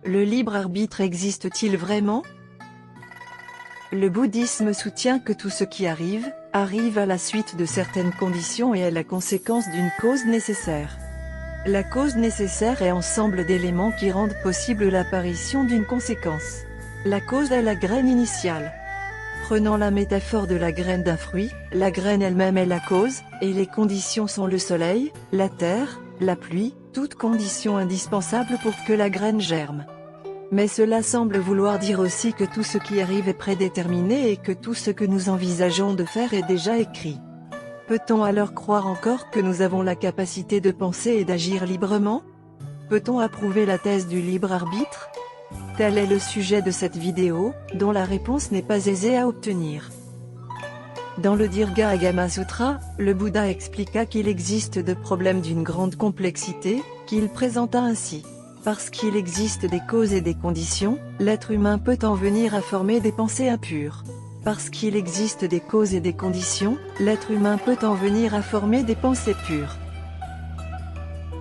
Le libre arbitre existe-t-il vraiment? Le bouddhisme soutient que tout ce qui arrive à la suite de certaines conditions et est la conséquence d'une cause nécessaire. La cause nécessaire est ensemble d'éléments qui rendent possible l'apparition d'une conséquence. La cause est la graine initiale. Prenant la métaphore de la graine d'un fruit, la graine elle-même est la cause, et les conditions sont le soleil, la terre, la pluie, toutes conditions indispensables pour que la graine germe. Mais cela semble vouloir dire aussi que tout ce qui arrive est prédéterminé et que tout ce que nous envisageons de faire est déjà écrit. Peut-on alors croire encore que nous avons la capacité de penser et d'agir librement? Peut-on approuver la thèse du libre arbitre? Tel est le sujet de cette vidéo, dont la réponse n'est pas aisée à obtenir. Dans le Dirgha Agama Sutra, le Bouddha expliqua qu'il existe deux problèmes d'une grande complexité, qu'il présenta ainsi. Parce qu'il existe des causes et des conditions, l'être humain peut en venir à former des pensées impures. Parce qu'il existe des causes et des conditions, l'être humain peut en venir à former des pensées pures.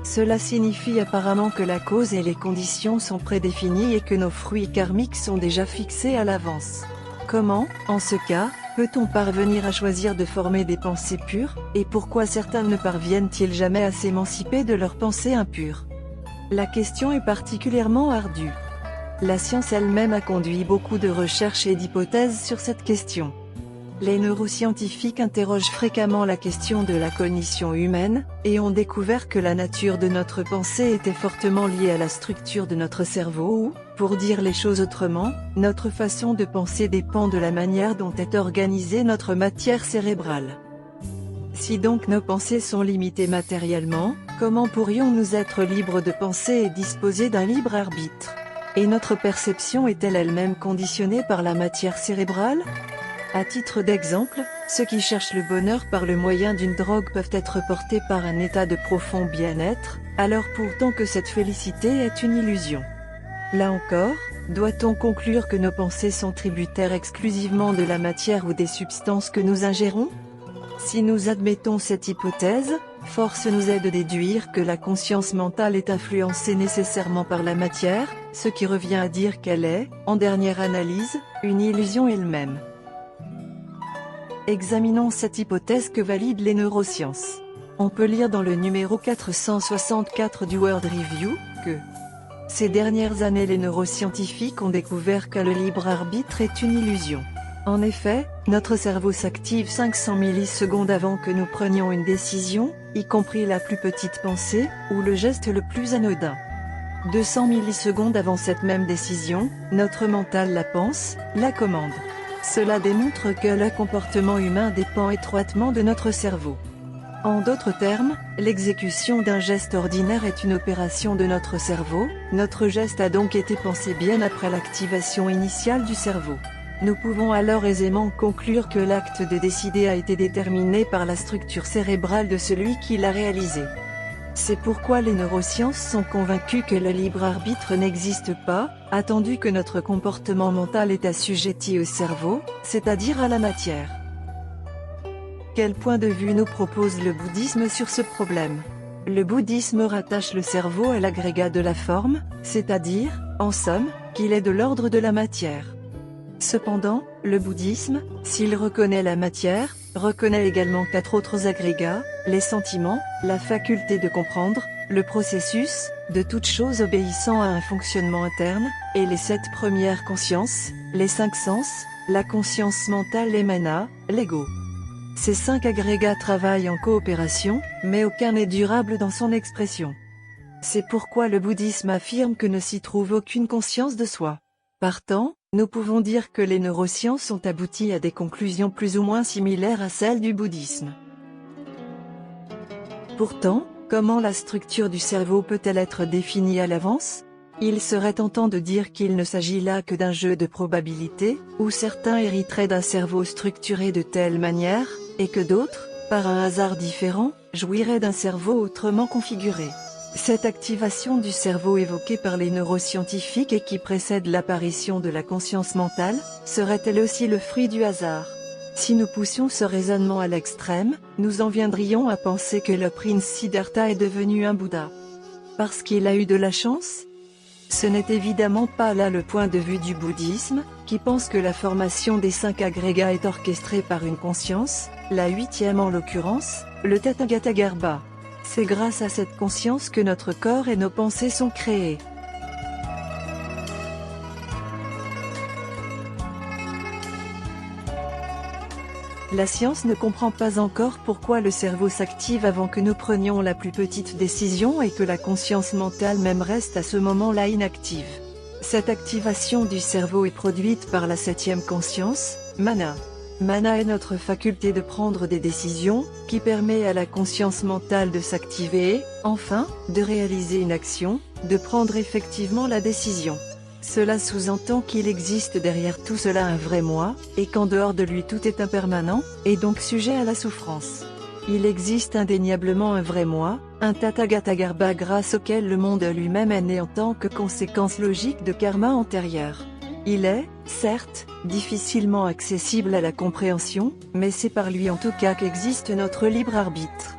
Cela signifie apparemment que la cause et les conditions sont prédéfinies et que nos fruits karmiques sont déjà fixés à l'avance. Comment, en ce cas, peut-on parvenir à choisir de former des pensées pures, et pourquoi certains ne parviennent-ils jamais à s'émanciper de leurs pensées impures? La question est particulièrement ardue. La science elle-même a conduit beaucoup de recherches et d'hypothèses sur cette question. Les neuroscientifiques interrogent fréquemment la question de la cognition humaine, et ont découvert que la nature de notre pensée était fortement liée à la structure de notre cerveau ou, pour dire les choses autrement, notre façon de penser dépend de la manière dont est organisée notre matière cérébrale. Si donc nos pensées sont limitées matériellement, comment pourrions-nous être libres de penser et disposer d'un libre arbitre? Et notre perception est-elle elle-même conditionnée par la matière cérébrale? À titre d'exemple, ceux qui cherchent le bonheur par le moyen d'une drogue peuvent être portés par un état de profond bien-être, alors pourtant que cette félicité est une illusion. Là encore, doit-on conclure que nos pensées sont tributaires exclusivement de la matière ou des substances que nous ingérons? Si nous admettons cette hypothèse, force nous est de déduire que la conscience mentale est influencée nécessairement par la matière, ce qui revient à dire qu'elle est, en dernière analyse, une illusion elle-même. Examinons cette hypothèse que valident les neurosciences. On peut lire dans le numéro 464 du World Review, que ces dernières années les neuroscientifiques ont découvert que le libre arbitre est une illusion. En effet, notre cerveau s'active 500 millisecondes avant que nous prenions une décision, y compris la plus petite pensée, ou le geste le plus anodin. 200 millisecondes avant cette même décision, notre mental la pense, la commande. Cela démontre que le comportement humain dépend étroitement de notre cerveau. En d'autres termes, l'exécution d'un geste ordinaire est une opération de notre cerveau, notre geste a donc été pensé bien après l'activation initiale du cerveau. Nous pouvons alors aisément conclure que l'acte de décider a été déterminé par la structure cérébrale de celui qui l'a réalisé. C'est pourquoi les neurosciences sont convaincues que le libre arbitre n'existe pas, attendu que notre comportement mental est assujetti au cerveau, c'est-à-dire à la matière. Quel point de vue nous propose le bouddhisme sur ce problème? Le bouddhisme rattache le cerveau à l'agrégat de la forme, c'est-à-dire, en somme, qu'il est de l'ordre de la matière. Cependant, le bouddhisme, s'il reconnaît la matière, reconnaît également 4 autres agrégats, les sentiments, la faculté de comprendre, le processus, de toute chose obéissant à un fonctionnement interne, et les 7 premières consciences, les 5 sens, la conscience mentale et mana, l'ego. Ces 5 agrégats travaillent en coopération, mais aucun n'est durable dans son expression. C'est pourquoi le bouddhisme affirme que ne s'y trouve aucune conscience de soi. Partant, nous pouvons dire que les neurosciences ont abouti à des conclusions plus ou moins similaires à celles du bouddhisme. Pourtant, comment la structure du cerveau peut-elle être définie à l'avance? Il serait tentant de dire qu'il ne s'agit là que d'un jeu de probabilités, où certains hériteraient d'un cerveau structuré de telle manière, et que d'autres, par un hasard différent, jouiraient d'un cerveau autrement configuré. Cette activation du cerveau évoquée par les neuroscientifiques et qui précède l'apparition de la conscience mentale, serait-elle aussi le fruit du hasard? Si nous poussions ce raisonnement à l'extrême, nous en viendrions à penser que le prince Siddhartha est devenu un Bouddha. Parce qu'il a eu de la chance? Ce n'est évidemment pas là le point de vue du bouddhisme, qui pense que la formation des 5 agrégats est orchestrée par une conscience, la 8e en l'occurrence, le Tathagatagarbha. C'est grâce à cette conscience que notre corps et nos pensées sont créés. La science ne comprend pas encore pourquoi le cerveau s'active avant que nous prenions la plus petite décision et que la conscience mentale même reste à ce moment-là inactive. Cette activation du cerveau est produite par la 7e conscience, Mana. Mana est notre faculté de prendre des décisions, qui permet à la conscience mentale de s'activer et, enfin, de réaliser une action, de prendre effectivement la décision. Cela sous-entend qu'il existe derrière tout cela un vrai moi, et qu'en dehors de lui tout est impermanent, et donc sujet à la souffrance. Il existe indéniablement un vrai moi, un Tathagatagarbha grâce auquel le monde lui-même est né en tant que conséquence logique de karma antérieur. Il est, certes, difficilement accessible à la compréhension, mais c'est par lui en tout cas qu'existe notre libre arbitre.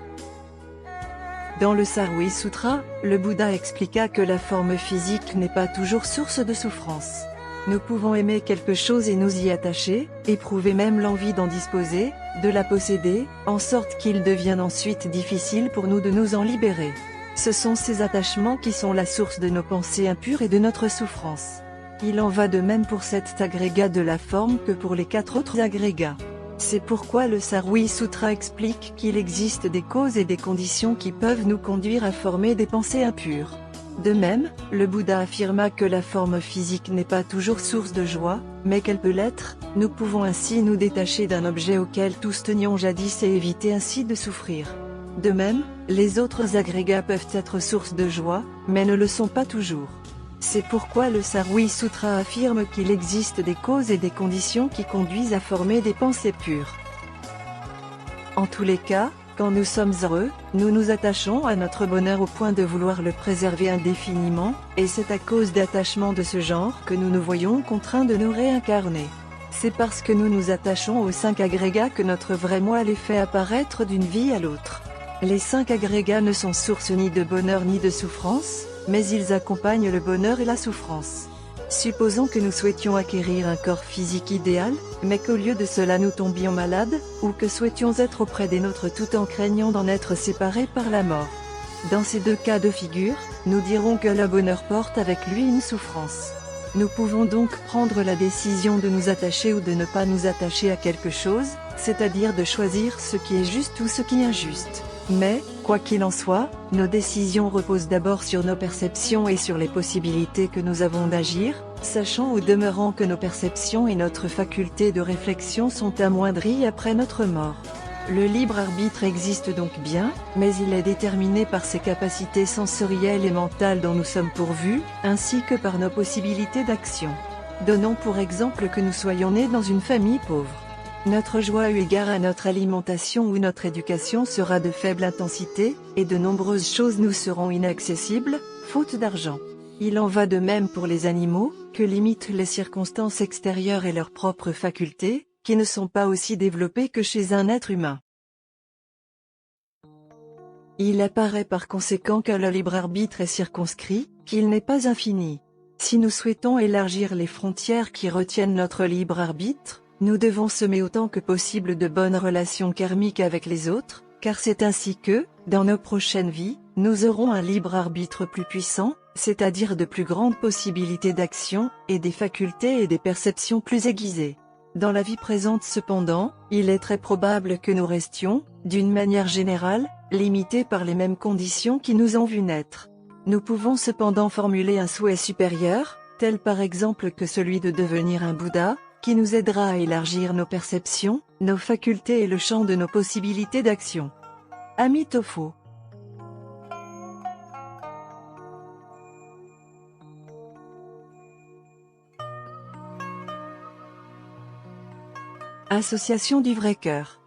Dans le Sarwi Sutra, le Bouddha expliqua que la forme physique n'est pas toujours source de souffrance. Nous pouvons aimer quelque chose et nous y attacher, éprouver même l'envie d'en disposer, de la posséder, en sorte qu'il devienne ensuite difficile pour nous de nous en libérer. Ce sont ces attachements qui sont la source de nos pensées impures et de notre souffrance. Il en va de même pour cet agrégat de la forme que pour les 4 autres agrégats. C'est pourquoi le Sarwi Sutra explique qu'il existe des causes et des conditions qui peuvent nous conduire à former des pensées impures. De même, le Bouddha affirma que la forme physique n'est pas toujours source de joie, mais qu'elle peut l'être. Nous pouvons ainsi nous détacher d'un objet auquel tous tenions jadis et éviter ainsi de souffrir. De même, les autres agrégats peuvent être source de joie, mais ne le sont pas toujours. C'est pourquoi le Sarwi Sutra affirme qu'il existe des causes et des conditions qui conduisent à former des pensées pures. En tous les cas, quand nous sommes heureux, nous nous attachons à notre bonheur au point de vouloir le préserver indéfiniment, et c'est à cause d'attachements de ce genre que nous nous voyons contraints de nous réincarner. C'est parce que nous nous attachons aux 5 agrégats que notre vrai moi les fait apparaître d'une vie à l'autre. Les 5 agrégats ne sont source ni de bonheur ni de souffrance, mais ils accompagnent le bonheur et la souffrance. Supposons que nous souhaitions acquérir un corps physique idéal, mais qu'au lieu de cela nous tombions malades, ou que souhaitions être auprès des nôtres tout en craignant d'en être séparés par la mort. Dans ces 2 cas de figure, nous dirons que le bonheur porte avec lui une souffrance. Nous pouvons donc prendre la décision de nous attacher ou de ne pas nous attacher à quelque chose, c'est-à-dire de choisir ce qui est juste ou ce qui est injuste. Mais, quoi qu'il en soit, nos décisions reposent d'abord sur nos perceptions et sur les possibilités que nous avons d'agir, sachant au demeurant que nos perceptions et notre faculté de réflexion sont amoindries après notre mort. Le libre arbitre existe donc bien, mais il est déterminé par ses capacités sensorielles et mentales dont nous sommes pourvus, ainsi que par nos possibilités d'action. Donnons pour exemple que nous soyons nés dans une famille pauvre. Notre joie eu égard à notre alimentation ou notre éducation sera de faible intensité, et de nombreuses choses nous seront inaccessibles, faute d'argent. Il en va de même pour les animaux, que limitent les circonstances extérieures et leurs propres facultés, qui ne sont pas aussi développées que chez un être humain. Il apparaît par conséquent que le libre arbitre est circonscrit, qu'il n'est pas infini. Si nous souhaitons élargir les frontières qui retiennent notre libre arbitre, nous devons semer autant que possible de bonnes relations karmiques avec les autres, car c'est ainsi que, dans nos prochaines vies, nous aurons un libre arbitre plus puissant, c'est-à-dire de plus grandes possibilités d'action, et des facultés et des perceptions plus aiguisées. Dans la vie présente cependant, il est très probable que nous restions, d'une manière générale, limités par les mêmes conditions qui nous ont vu naître. Nous pouvons cependant formuler un souhait supérieur, tel par exemple que celui de devenir un Bouddha, qui nous aidera à élargir nos perceptions, nos facultés et le champ de nos possibilités d'action. Amitofo. Association du vrai cœur.